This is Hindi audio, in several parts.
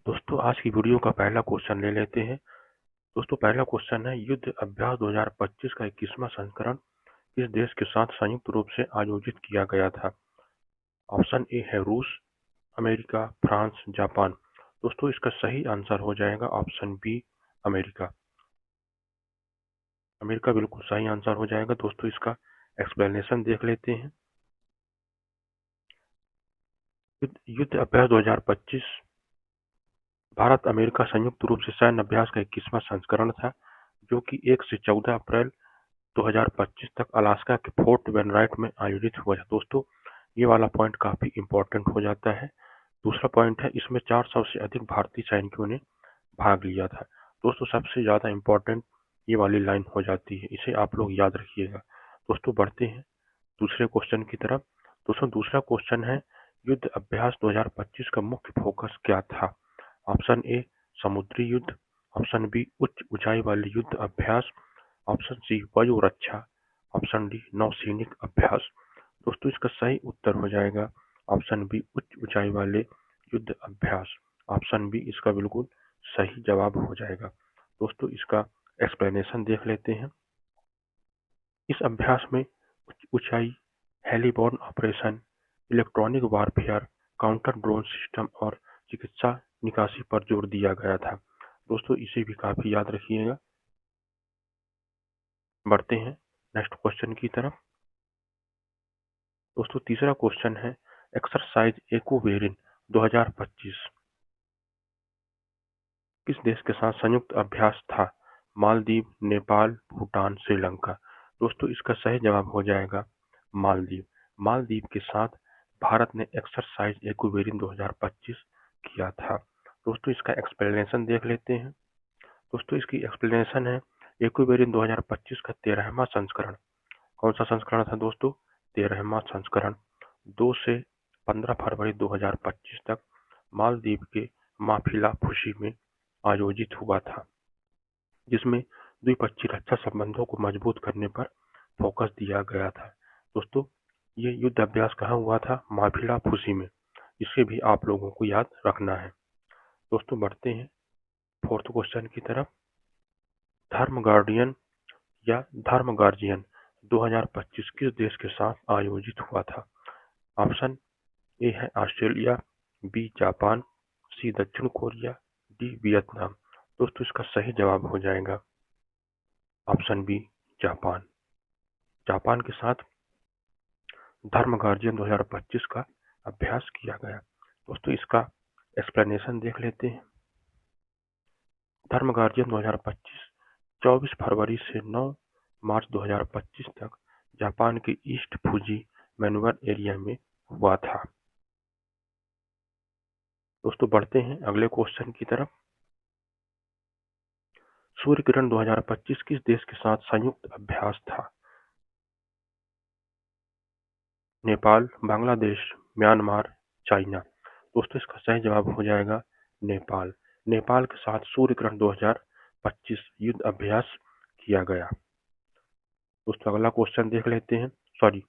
दोस्तों आज की वीडियो का पहला क्वेश्चन ले लेते हैं। दोस्तों पहला क्वेश्चन है, युद्ध अभ्यास 2025 का 21वां संस्करण किस देश के साथ संयुक्त रूप से आयोजित किया गया था? ऑप्शन ए है रूस, अमेरिका, फ्रांस, जापान। दोस्तों इसका सही आंसर हो जाएगा ऑप्शन बी, अमेरिका। अमेरिका बिल्कुल सही आंसर हो जाएगा। दोस्तों इसका एक्सप्लेनेशन देख लेते हैं। युद्ध अभ्यास 2025 भारत अमेरिका संयुक्त रूप से सैन्य अभ्यास का 21वां संस्करण था, जो कि 1 से 14 अप्रैल 2025 तक अलास्का के फोर्ट वेनराइट में आयोजित हुआ है। दोस्तों ये वाला पॉइंट काफी इंपॉर्टेंट हो जाता है। दूसरा पॉइंट है, इसमें 400 से अधिक भारतीय सैनिकों ने भाग लिया था। दोस्तों सबसे ज्यादा इंपॉर्टेंट ये वाली लाइन हो जाती है, इसे आप लोग याद रखिएगा। दोस्तों बढ़ते हैं दूसरे क्वेश्चन की तरफ। दोस्तों दूसरा क्वेश्चन है, युद्ध अभ्यास 2025 का मुख्य फोकस क्या था? ऑप्शन ए समुद्री युद्ध, ऑप्शन बी उच्च ऊंचाई वाले युद्ध अभ्यास, ऑप्शन सी वायु रक्षा, ऑप्शन डी नौसैनिक अभ्यास। दोस्तों इसका सही उत्तर हो जाएगा ऑप्शन बी उच्च ऊंचाई वाले युद्ध अभ्यास। ऑप्शन बी इसका बिल्कुल सही जवाब हो जाएगा। दोस्तों इसका एक्सप्लेनेशन देख लेते हैं। इस अभ्यास में उच्च ऊंचाई, heliborne operation, electronic warfare, counter drone system और चिकित्सा निकासी पर जोर दिया गया था। दोस्तों इसे भी काफी याद रखिएगा। बढ़ते हैं नेक्स्ट क्वेश्चन की तरफ। दोस्तों तीसरा क्वेश्चन है, एक्सरसाइज एक्वेरिन 2025 किस देश के साथ संयुक्त अभ्यास था? मालदीव, नेपाल, भूटान, श्रीलंका। दोस्तों इसका सही जवाब हो जाएगा मालदीव। मालदीव के साथ भारत ने एक्सरसाइज एक्वेरिन 2025 किया था। दोस्तों इसका एक्सप्लेनेशन देख लेते हैं। दोस्तों इसकी एक्सप्लेनेशन है, एक्वेरिन 2025 का 13वां संस्करण। कौन सा संस्करण था दोस्तों? 13वां संस्करण 2 से 15 फरवरी 2025 तक मालदीव के माफिला खुशी में आयोजित हुआ था, जिसमें द्विपक्षीय रक्षा संबंधों को मजबूत करने पर फोकस दिया गया था। दोस्तों ये युद्ध अभ्यास कहाँ हुआ था? माफिला खुशी में। इसे भी आप लोगों को याद रखना है। दोस्तों बढ़ते हैं फोर्थ क्वेश्चन की तरफ। धर्म गार्डियन या धर्म गार्जियन 2025 किस देश के साथ आयोजित हुआ था? ऑप्शन ए है ऑस्ट्रेलिया, बी जापान, सी दक्षिण कोरिया, डी वियतनाम। दोस्तों इसका सही जवाब हो जाएगा ऑप्शन बी जापान। जापान के साथ धर्म गार्जियन 2025 का अभ्यास किया गया। दोस्तों इसका एक्सप्लेनेशन देख लेते हैं। धर्म गार्जियन 2025 24 फरवरी से 9 मार्च 2025 तक जापान के ईस्ट फुजी मैनुअल एरिया में हुआ था। दोस्तों बढ़ते हैं अगले क्वेश्चन की तरफ। सूर्य किरण 2025 किस देश के साथ संयुक्त अभ्यास था? Nepal, Bangladesh, Myanmar, China. दोस्तों इसका सही जवाब हो जाएगा नेपाल। नेपाल के साथ सूर्य किरण 2025 युद्ध अभ्यास किया गया। दोस्तों अगला क्वेश्चन देख लेते हैं। सॉरी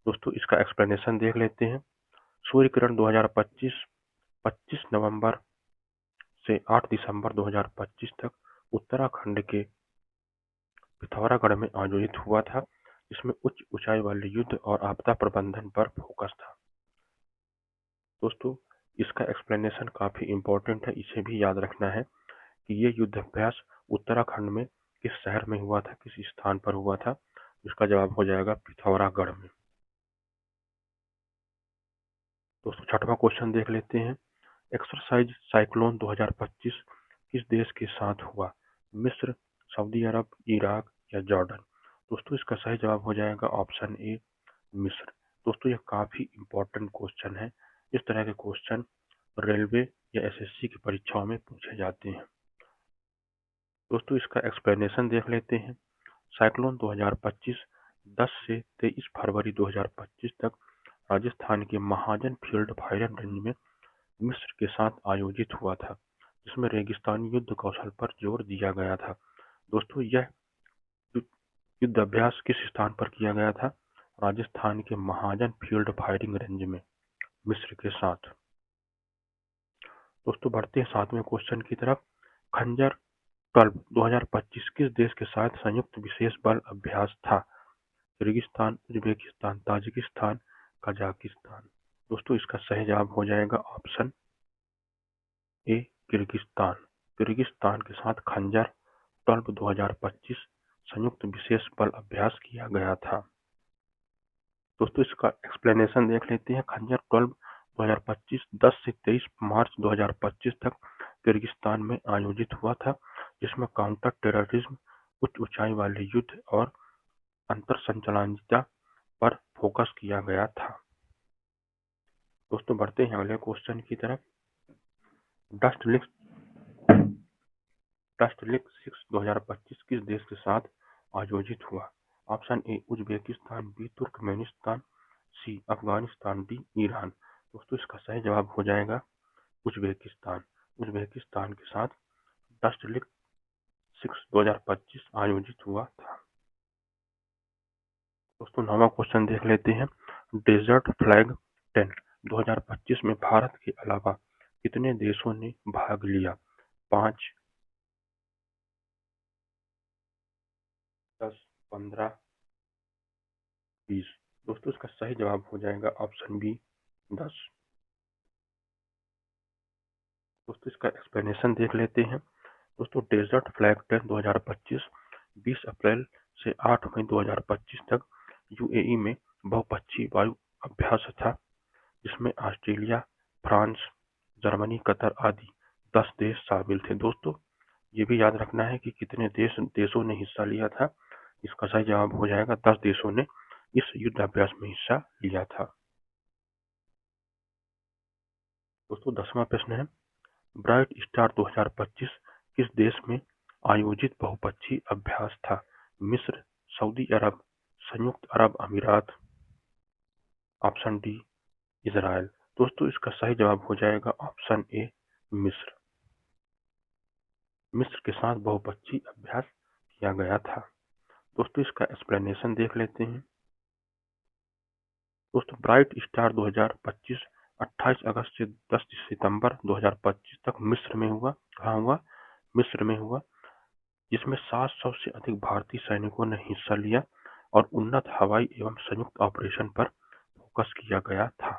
दोस्तों इसका एक्सप्लेनेशन देख लेते हैं। सूर्य किरण 2025 25 नवंबर से 8 दिसंबर 2025 तक उत्तराखंड के पिथौरागढ़ में आयोजित हुआ था, जिसमें उच्च ऊंचाई वाले युद्ध और आपदा प्रबंधन पर फोकस था। दोस्तों इसका एक्सप्लेनेशन काफी इंपॉर्टेंट है, इसे भी याद रखना है कि ये युद्ध अभ्यास उत्तराखंड में किस शहर में हुआ था, किस स्थान पर हुआ था। इसका जवाब हो जाएगा पिथौरागढ़ में। दोस्तों छठवां क्वेश्चन देख लेते हैं। एक्सरसाइज साइक्लोन 2025 किस देश के साथ हुआ? मिस्र, सऊदी अरब, इराक या जॉर्डन। दोस्तों इसका सही जवाब हो जाएगा ऑप्शन ए मिस्र। दोस्तों यह काफी इंपॉर्टेंट क्वेश्चन है। इस तरह के क्वेश्चन रेलवे या एसएससी की परीक्षाओं में पूछे जाते हैं। दोस्तों इसका एक्सप्लेनेशन देख लेते हैं। साइक्लोन 2025 10 से 23 फरवरी 2025 तक राजस्थान के महाजन फील्ड फायरिंग रेंज में मिस्र के साथ आयोजित हुआ था, जिसमें रेगिस्तानी युद्ध कौशल पर जोर दिया गया था। दोस्तों यह युद्ध अभ्यास किस स्थान पर किया गया था? राजस्थान के महाजन फील्ड फायरिंग रेंज में मिस्र के साथ। दोस्तों बढ़ते हैं 7वें क्वेश्चन की तरफ। खंजर 12 2025 किस देश के साथ संयुक्त विशेष बल अभ्यास था? Kyrgyzstan, Uzbekistan, Tajikistan, Kazakhstan. दोस्तों इसका सही जवाब हो जाएगा ऑप्शन ए किर्गिस्तान। किर्गिस्तान के साथ खंजर 12 2025 संयुक्त विशेष बल अभ्यास किया गया था। दोस्तों इसका एक्सप्लेनेशन देख लेते हैं। खंजर 12 2025 10 से 23 मार्च 2025 तक किर्गिस्तान में आयोजित हुआ था, जिसमें काउंटर टेररिज्म, उच्च ऊंचाई वाले युद्ध और अंतर संचालनता पर फोकस किया गया था। दोस्तों बढ़ते हैं अगले क्वेश्चन की तरफ। डस्टलिक 6 2025 किस देश के साथ आयोजित हुआ? Option A Uzbekistan, B Turkmenistan, C Afghanistan, D Iran. दोस्तों इसका सही जवाब हो जाएगा उज्बेकिस्तान। उज्बेकिस्तान के साथ डस्टलिक 6 2025 आयोजित हुआ था। दोस्तों 9वां क्वेश्चन देख लेते हैं। डेजर्ट फ्लैग 10 2025 में भारत के अलावा कितने देशों ने भाग लिया? 5, 10, 15, 20। दोस्तों इसका सही जवाब हो जाएगा ऑप्शन बी 10। दोस्तों इसका एक्सप्लेनेशन देख लेते हैं। दोस्तों डेजर्ट फ्लैग 10 2025 20 अप्रैल से 8 मई 2025 तक यूएई में बहुपक्षीय वायु अभ्यास था, जिसमें ऑस्ट्रेलिया, फ्रांस, जर्मनी, कतर आदि 10 देश शामिल थे। दोस्तों ये भी याद रखना है कि कितने देशों ने हिस्सा लिया था। इसका सही जवाब हो जाएगा 10 देशों ने इस युद्धाभ्यास में हिस्सा लिया था। दोस्तों 10वां प्रश्न है। ब्राइट स्टार 2025 किस देश में आयोजित बहुपक्षीय अभ्यास था? मिस्र, सऊदी अरब, संयुक्त अरब अमीरात, ऑप्शन डी इजराइल। दोस्तों इसका सही जवाब हो जाएगा ऑप्शन ए मिस्र। मिस्र के साथ बहुपक्षीय अभ्यास किया गया था। दोस्तों इसका एक्सप्लेनेशन देख लेते हैं। दोस्तों ब्राइट स्टार 2025 28 अगस्त से 10 सितंबर 2025 तक मिस्र में हुआ। कहाँ हुआ? मिस्र में हुआ, जिसमें 700 से अधिक भारतीय सैनिकों ने हिस्सा लिया और उन्नत हवाई एवं संयुक्त ऑपरेशन पर फोकस किया गया था।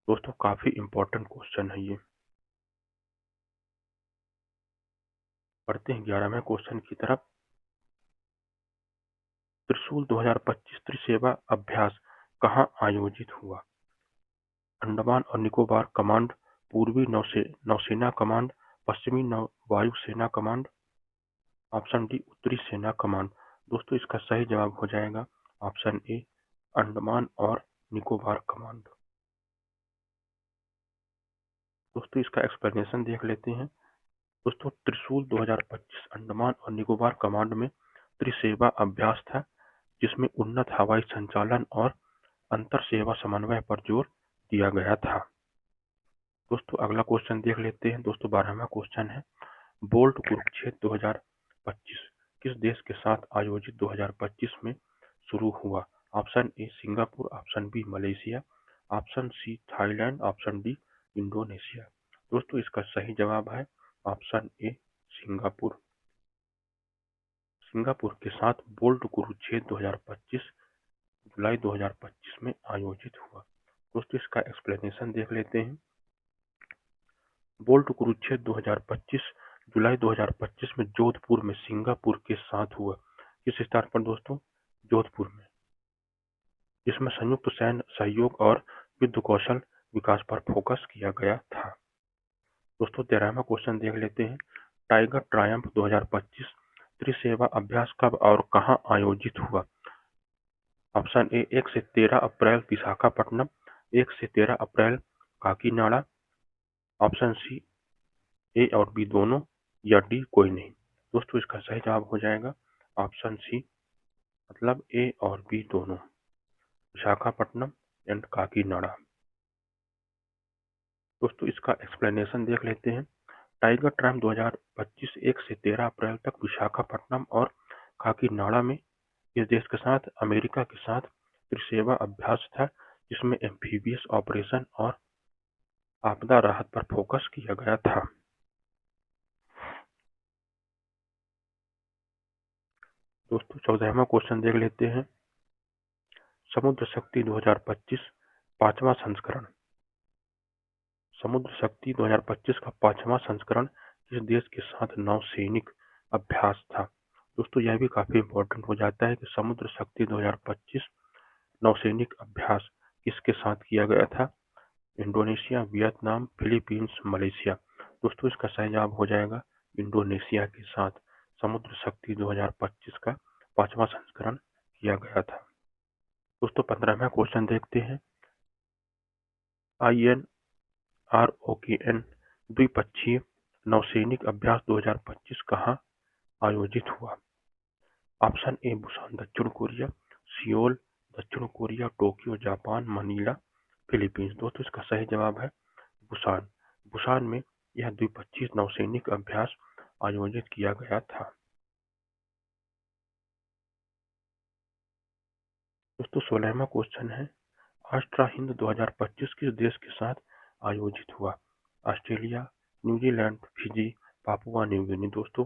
दोस्तों काफी इंपॉर्टेंट क्वेश्चन है ये। पढ़ते हैं 11वें क्वेश्चन की तरफ। त्रिशूल 2025 त्रिसेवा अभ्यास कहाँ आयोजित हुआ? अंडमान और निकोबार कमांड, पूर्वी नौसेना कमांड, पश्चिमी वायु सेना कमांड, ऑप्शन डी उत्तरी सेना कमांड। दोस्तों इसका सही जवाब हो जाएगा ऑप्शन ए अंडमान और निकोबार कमांड। दोस्तों इसका एक्सप्लेनेशन देख लेते हैं। दोस्तों त्रिशूल 2025 अंडमान और निकोबार कमांड में त्रिसेवा अभ्यास था, जिसमें उन्नत हवाई संचालन और अंतर सेवा समन्वय पर जोर दिया गया था। दोस्तों अगला क्वेश्चन देख लेते हैं। दोस्तों 12वां क्वेश्चन है। बोल्ट कुरुक्षेत्र 2025 किस देश के साथ आयोजित 2025 में शुरू हुआ? Option A Singapore, option B Malaysia, option C Thailand, option D Indonesia. दोस्तों इसका सही जवाब है ऑप्शन ए सिंगापुर। सिंगापुर के साथ बोल्ट कुरुक्षेत्र 2025 जुलाई 2025 में आयोजित हुआ। दोस्तों इसका एक्सप्लेनेशन देख लेते हैं। बोल्ट कुरुक्षेत्र 2025 जुलाई 2025 में जोधपुर में सिंगापुर के साथ हुआ। किस स्थान पर दोस्तों? जोधपुर में, जिसमें संयुक्त सैन्य सहयोग और युद्ध कौशल विकास पर फोकस किया गया था। दोस्तों 13वां क्वेश्चन देख लेते हैं। टाइगर ट्रायम्फ 2025 त्रिसेवा अभ्यास कब और कहां आयोजित हुआ? ऑप्शन ए 1 से 13 अप्रैल विशाखापट्टनम, 1 से 13 अप्रैल काकीनाडा, ऑप्शन सी ए और बी दोनों, या डी कोई नहीं। दोस्तों इसका सही जवाब हो जाएगा ऑप्शन सी, मतलब ए और बी दोनों, विशाखापट्टनम एंड काकीनाडा। दोस्तों इसका एक्सप्लेनेशन देख लेते हैं। टाइगर ट्रायम्फ 2025 1 से 13 अप्रैल तक विशाखापट्टनम और काकीनाडा में इस देश के साथ अमेरिका के साथ त्रिसेवा अभ्यास था, जिसमें एम्फीबियस ऑपरेशन और आपदा राहत पर फोकस किया गया था। दोस्तों 14वां क्वेश्चन देख लेते हैं। समुद्र शक्ति 2025 पांचवा संस्करण। समुद्र शक्ति 2025 का पांचवा संस्करण किस देश के साथ नौसैनिक अभ्यास था? दोस्तों यह भी काफी इंपॉर्टेंट हो जाता है कि समुद्र शक्ति 2025 नौसैनिक अभ्यास किसके साथ किया गया था? Indonesia, Vietnam, Philippines, Malaysia. दोस्तों इसका सही जवाब हो जाएगा इंडोनेशिया के साथ समुद्र शक्ति 2025 का पांचवा संस्करण किया गया था। दोस्तों 15वां क्वेश्चन देखते हैं। INROKN द्विपक्षीय नौसैनिक अभ्यास 2025 कहाँ आयोजित हुआ? ऑप्शन ए बुसान दक्षिण कोरिया, सियोल दक्षिण Korea, Tokyo Japan, Manila Philippines. दोस्तों इसका सही जवाब है बुसान। बुसान में यह द्विपक्षीय नौसैनिक अभ्यास आयोजित किया गया था। दोस्तों 16वां क्वेश्चन है। आस्ट्रा हिंद 2025 किस देश के साथ आयोजित हुआ? Australia, New Zealand, Fiji, Papua New Guinea. दोस्तों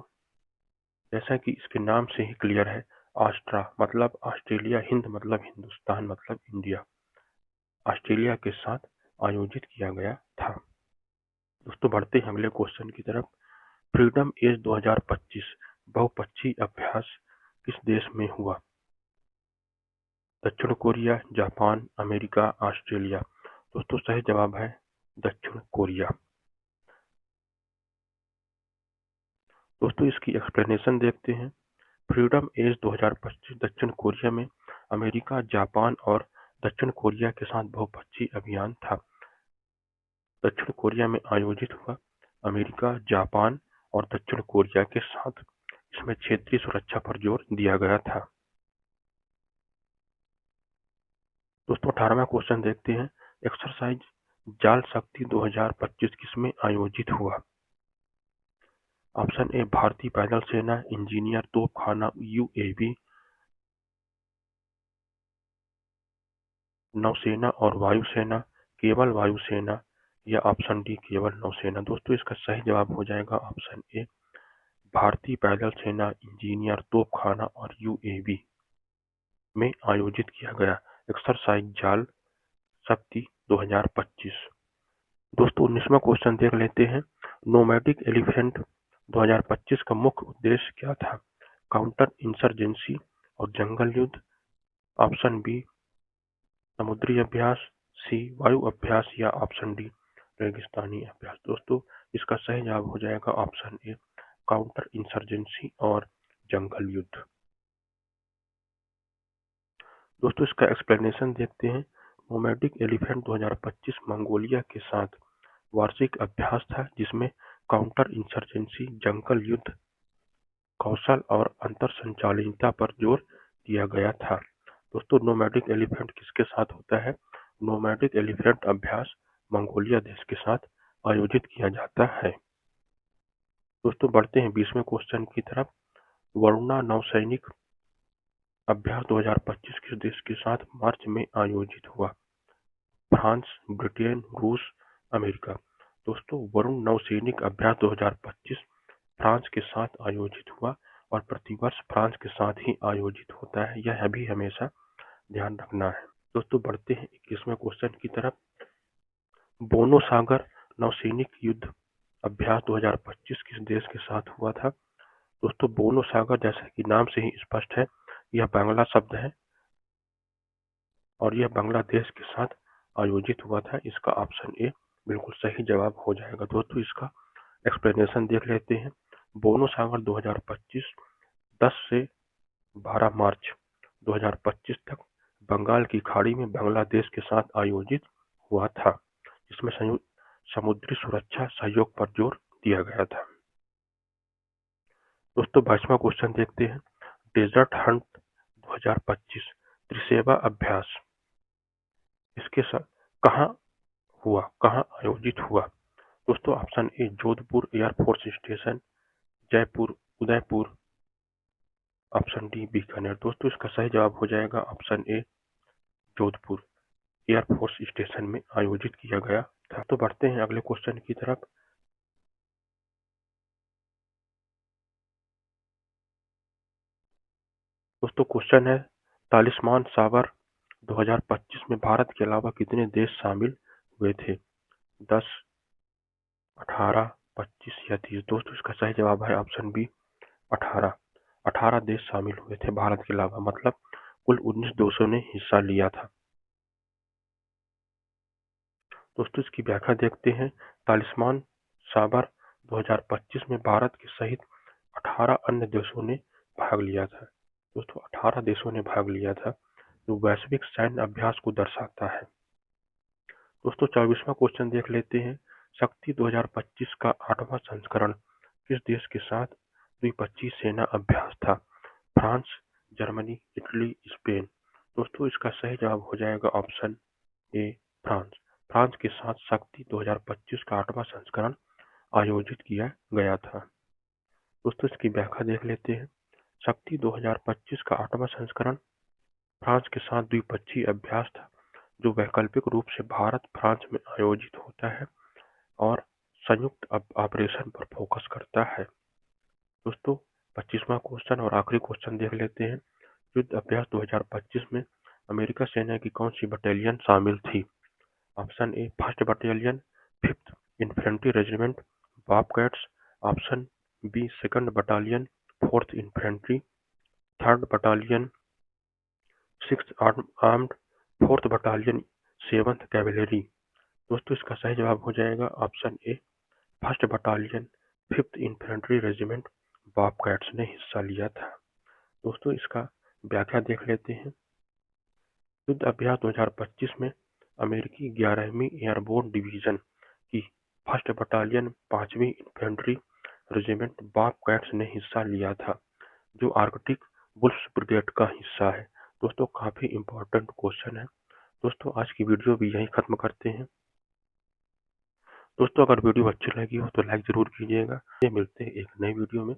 जैसा कि इसके नाम से ही क्लियर है, आस्ट्रा मतलब ऑस्ट्रेलिया, हिंद मतलब हिंदुस्तान मतलब इंडिया, ऑस्ट्रेलिया के साथ आयोजित किया गया था। दोस्तों बढ़ते हैं अगले क्वेश्चन की तरफ। फ्रीडम एज 2025 बहुपक्षीय अभ्यास किस देश में हुआ? दक्षिण कोरिया, जापान, अमेरिका, ऑस्ट्रेलिया। दोस्तों सही जवाब है दक्षिण कोरिया। दोस्तों इसकी एक्सप्लेनेशन देखते हैं। फ्रीडम एज 2025 दक्षिण कोरिया में अमेरिका, जापान और दक्षिण कोरिया के साथ बहुपक्षीय अभियान था। दक्षिण कोरिया में आयोजित हुआ। अमेरिका, जापान और दक्षिण कोरिया के साथ इसमें क्षेत्रीय सुरक्षा पर जोर दिया गया था। दोस्तों 18वां क्वेश्चन देखते हैं। एक्सरसाइज जाल शक्ति 2025 किसमें आयोजित हुआ? ऑप्शन ए भारतीय पैदल सेना, इंजीनियर तोपखाना, यूएवी, नौसेना और वायुसेना, केवल वायुसेना या ऑप्शन डी केवल नौसेना। दोस्तों इसका सही जवाब हो जाएगा ऑप्शन ए भारतीय पैदल सेना, इंजीनियर तोपखाना और यूएवी में आयोजित किया गया एक्सरसाइज जाल शक्ति 2025। दोस्तों 19वां क्वेश्चन देख लेते हैं। नोमैडिक एलिफेंट 2025 का मुख्य उद्देश्य क्या था? काउंटर इंसर्जेंसी और जंगल युद्ध, ऑप्शन बी समुद्री अभ्यास, सी वायु अभ्यास या ऑप्शन डी रेगिस्तानी अभ्यास। दोस्तों इसका सही जवाब हो जाएगा ऑप्शन ए काउंटर इंसर्जेंसी और जंगल युद्ध। दोस्तों इसका एक्सप्लेनेशन देखते हैं। नोमैडिक एलिफेंट 2025 मंगोलिया के साथ वार्षिक अभ्यास था जिसमें काउंटर इंसर्जेंसी, जंगल युद्ध, कौशल और अंतर संचालनता पर जोर दिया गया था। दोस्तों नोमैडिक एलिफेंट किसके साथ होता है? नोमैडिक एलिफेंट अभ्यास मंगोलिया देश के साथ आयोजित किया जाता है। दोस्तों बढ़ते हैं 20वें क्वेश्चन की तरफ। वरुणा नौसैनिक अभ्यास 2025 किस देश के साथ मार्च में आयोजित हुआ? फ्रांस, ब्रिटेन, रूस, अमेरिका। दोस्तों वरुण नौसैनिक अभ्यास 2025 फ्रांस के साथ आयोजित हुआ और प्रतिवर्ष फ्रांस के साथ ही आयोजित होता है, यह भी हमेशा ध्यान रखना है। दोस्तों बढ़ते हैं 21वें क्वेश्चन की तरफ। बोनो सागर नौसैनिक युद्ध अभ्यास 2025 किस देश के साथ हुआ था? दोस्तों बोनो सागर जैसा कि नाम से ही स्पष्ट है, यह बांग्ला शब्द है और यह बांग्लादेश के साथ आयोजित हुआ था। इसका ऑप्शन ए बिल्कुल सही जवाब हो जाएगा। दोस्तों इसका एक्सप्लेनेशन देख लेते हैं। बोनो सागर 2025 10 से 12 मार्च 2025 तक बंगाल की खाड़ी में बांग्लादेश के साथ आयोजित हुआ था, जिसमें समुद्री सुरक्षा सहयोग पर जोर दिया गया था। दोस्तों 22वां क्वेश्चन देखते हैं। डेजर्ट हंट 2025 त्रिसेवा अभ्यास इसके साथ कहाँ हुआ, कहाँ आयोजित हुआ? दोस्तों option A Jodhpur air force station, Jaipur, Udaipur, option D Bikaner. दोस्तों इसका सही जवाब हो जाएगा ऑप्शन ए जोधपुर। एयरफोर्स स्टेशन में आयोजित किया गया था। तो बढ़ते हैं अगले क्वेश्चन की तरफ। दोस्तों क्वेश्चन है, तालिस्मान सागर 2025 में भारत के अलावा कितने देश शामिल हुए थे? 10, 18, 25 या 30? दोस्तों इसका सही जवाब है ऑप्शन बी 18। 18 देश शामिल हुए थे भारत के अलावा, मतलब कुल 19 देशों ने हिस्सा लिया था। दोस्तों इसकी व्याख्या देखते हैं। तालिस्मान सागर 2025 में भारत के सहित 18 अन्य देशों ने भाग लिया था। दोस्तों 18 देशों ने भाग लिया था, जो वैश्विक सैन्य अभ्यास को दर्शाता है। दोस्तों 24वां क्वेश्चन देख लेते हैं। शक्ति 2025 का 8वां संस्करण किस देश के साथ द्विपक्षीय सेना अभ्यास था? France, Germany, Italy, Spain? दोस्तों इसका सही जवाब हो जाएगा ऑप्शन ए फ्रांस। फ्रांस के साथ शक्ति 2025 का 8वां संस्करण आयोजित किया गया था। दोस्तों इसकी व्याख्या देख लेते हैं। शक्ति 2025 का 8वां संस्करण फ्रांस के साथ द्विपक्षीय अभ्यास था, जो वैकल्पिक रूप से भारत फ्रांस में आयोजित होता है और संयुक्त ऑपरेशन पर फोकस करता है। दोस्तों 25वां क्वेश्चन और आखिरी क्वेश्चन देख लेते हैं। युद्ध अभ्यास 2025 में अमेरिका सेना की कौन सी बटालियन शामिल थी? Option A first battalion, fifth infantry regiment Bobcats, option B second battalion fourth infantry, third battalion sixth armed, fourth battalion seventh cavalry? दोस्तों इसका सही जवाब हो जाएगा option A first battalion fifth infantry regiment Bobcats ने हिस्सा लिया था। दोस्तों इसका व्याख्या देख लेते हैं। युद्ध अभ्यास 2025 में अमेरिकी 11वीं एयरबोर्न डिवीजन की फर्स्ट बटालियन 5वीं इन्फेंट्री रेजिमेंट बॉबकैट्स ने हिस्सा लिया था, जो आर्कटिक वुल्फ्स ब्रिगेड का हिस्सा है। दोस्तों काफी इंपॉर्टेंट क्वेश्चन है। दोस्तों आज की वीडियो भी यहीं खत्म करते हैं। दोस्तों अगर वीडियो अच्छी लगी हो तो लाइक जरूर कीजिएगा। मिलते हैं एक नई वीडियो में।